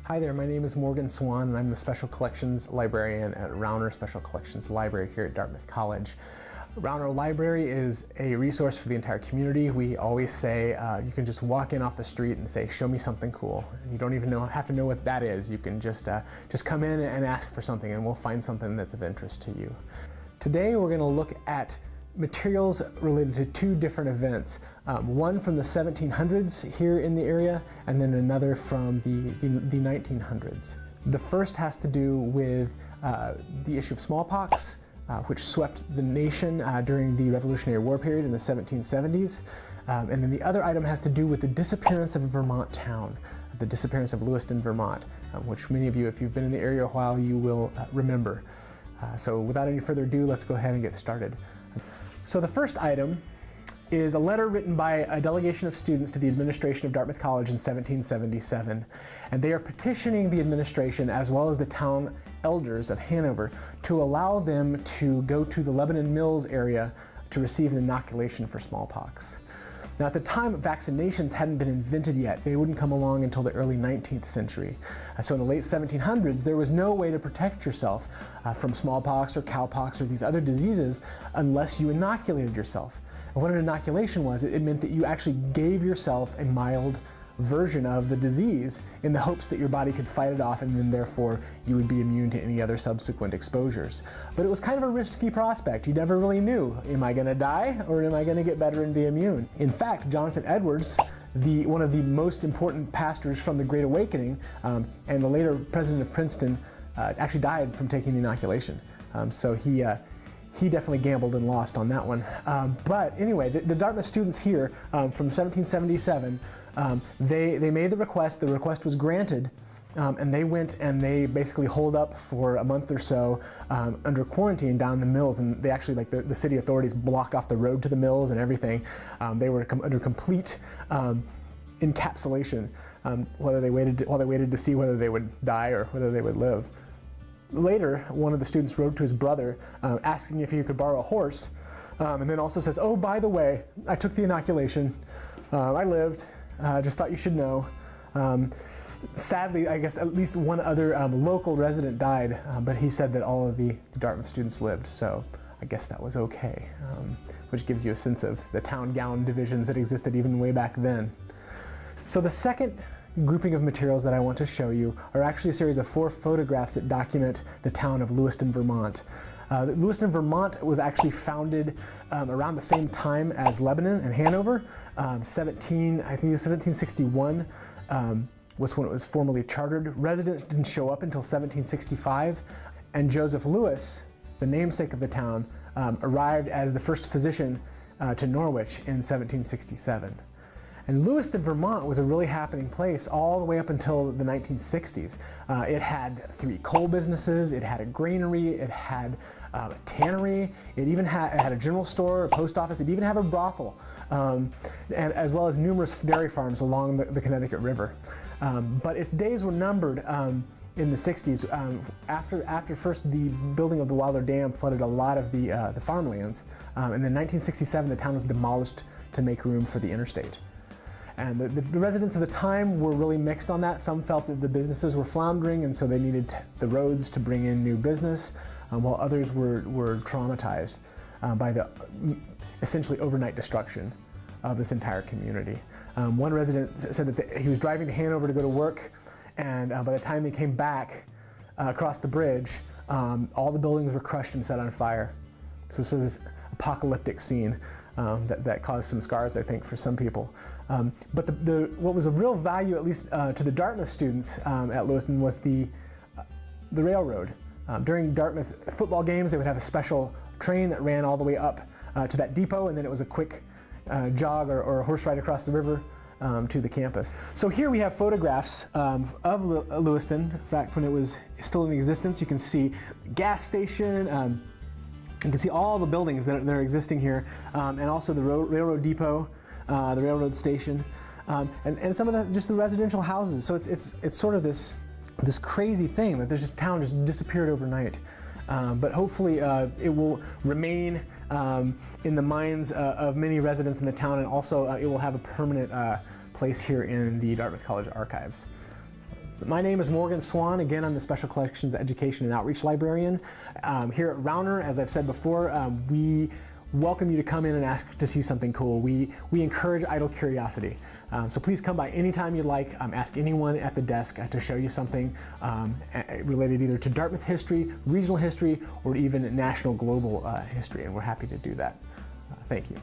Hi there, my name is Morgan Swan and I'm the Special Collections Librarian at Rauner Special Collections Library here at Dartmouth College. Rauner Library is a resource for the entire community. We always say you can just walk in off the street and say, show me something cool. And you don't even have to know what that is. You can just come in and ask for something and we'll find something that's of interest to you. Today we're going to look at materials related to two different events. One from the 1700s here in the area, and then another from the 1900s. The first has to do with the issue of smallpox, which swept the nation during the Revolutionary War period in the 1770s. And then the other item has to do with the disappearance of a Vermont town, the disappearance of Lewiston, Vermont, which many of you, if you've been in the area a while, you will remember. So without any further ado, let's go ahead and get started. So the first item is a letter written by a delegation of students to the administration of Dartmouth College in 1777. And they are petitioning the administration as well as the town elders of Hanover to allow them to go to the Lebanon Mills area to receive an inoculation for smallpox. Now at the time, vaccinations hadn't been invented yet. They wouldn't come along until the early 19th century. So in the late 1700s, there was no way to protect yourself from smallpox or cowpox or these other diseases unless you inoculated yourself. And what an inoculation was, it meant that you actually gave yourself a mild version of the disease in the hopes that your body could fight it off and then therefore you would be immune to any other subsequent exposures. But it was kind of a risky prospect. You never really knew, am I going to die or am I going to get better and be immune? In fact, Jonathan Edwards, one of the most important pastors from the Great Awakening and the later president of Princeton, actually died from taking the inoculation. So he definitely gambled and lost on that one. But anyway, the Dartmouth students here from 1777, they made the request was granted, and they went and they basically holed up for a month or so under quarantine down in the mills, and they actually, like the city authorities blocked off the road to the mills and everything. They were under complete encapsulation while they waited to see whether they would die or whether they would live. Later, one of the students wrote to his brother asking if he could borrow a horse, and then also says, oh, by the way, I took the inoculation, I lived, just thought you should know. Sadly, I guess at least one other local resident died, but he said that all of the Dartmouth students lived, so I guess that was okay, which gives you a sense of the town gown divisions that existed even way back then. So the second grouping of materials that I want to show you are actually a series of 4 photographs that document the town of Lewiston, Vermont. Lewiston, Vermont was actually founded around the same time as Lebanon and Hanover. I think 1761 was when it was formally chartered. Residents didn't show up until 1765, and Joseph Lewis, the namesake of the town, arrived as the first physician to Norwich in 1767. And Lewiston, Vermont was a really happening place all the way up until the 1960s. It had 3 coal businesses, it had a granary, it had a tannery, it even had a general store, a post office, it even had a brothel, and as well as numerous dairy farms along the Connecticut River. But its days were numbered in the 60s. After first the building of the Wilder Dam flooded a lot of the farmlands, and then in 1967 the town was demolished to make room for the interstate. And the residents of the time were really mixed on that. Some felt that the businesses were floundering and so they needed the roads to bring in new business, while others were traumatized by the essentially overnight destruction of this entire community. One resident said that he was driving to Hanover to go to work, and by the time they came back across the bridge, all the buildings were crushed and set on fire. So sort of this apocalyptic scene that caused some scars, I think, for some people. But what was of real value, at least to the Dartmouth students at Lewiston, was the railroad. During Dartmouth football games, they would have a special train that ran all the way up to that depot, and then it was a quick jog or a horse ride across the river to the campus. So here we have photographs of Lewiston, in fact, when it was still in existence. You can see the gas station, you can see all the buildings that are existing here, and also the railroad depot, the railroad station, and some of just the residential houses. So it's sort of this crazy thing that this town just disappeared overnight. But hopefully it will remain in the minds of many residents in the town, and also it will have a permanent place here in the Dartmouth College archives. So my name is Morgan Swan. Again, I'm the Special Collections Education and Outreach Librarian. Here at Rauner, as I've said before, we welcome you to come in and ask to see something cool. We encourage idle curiosity. So please come by anytime you'd like. Ask anyone at the desk to show you something related either to Dartmouth history, regional history, or even national global history, and we're happy to do that. Thank you.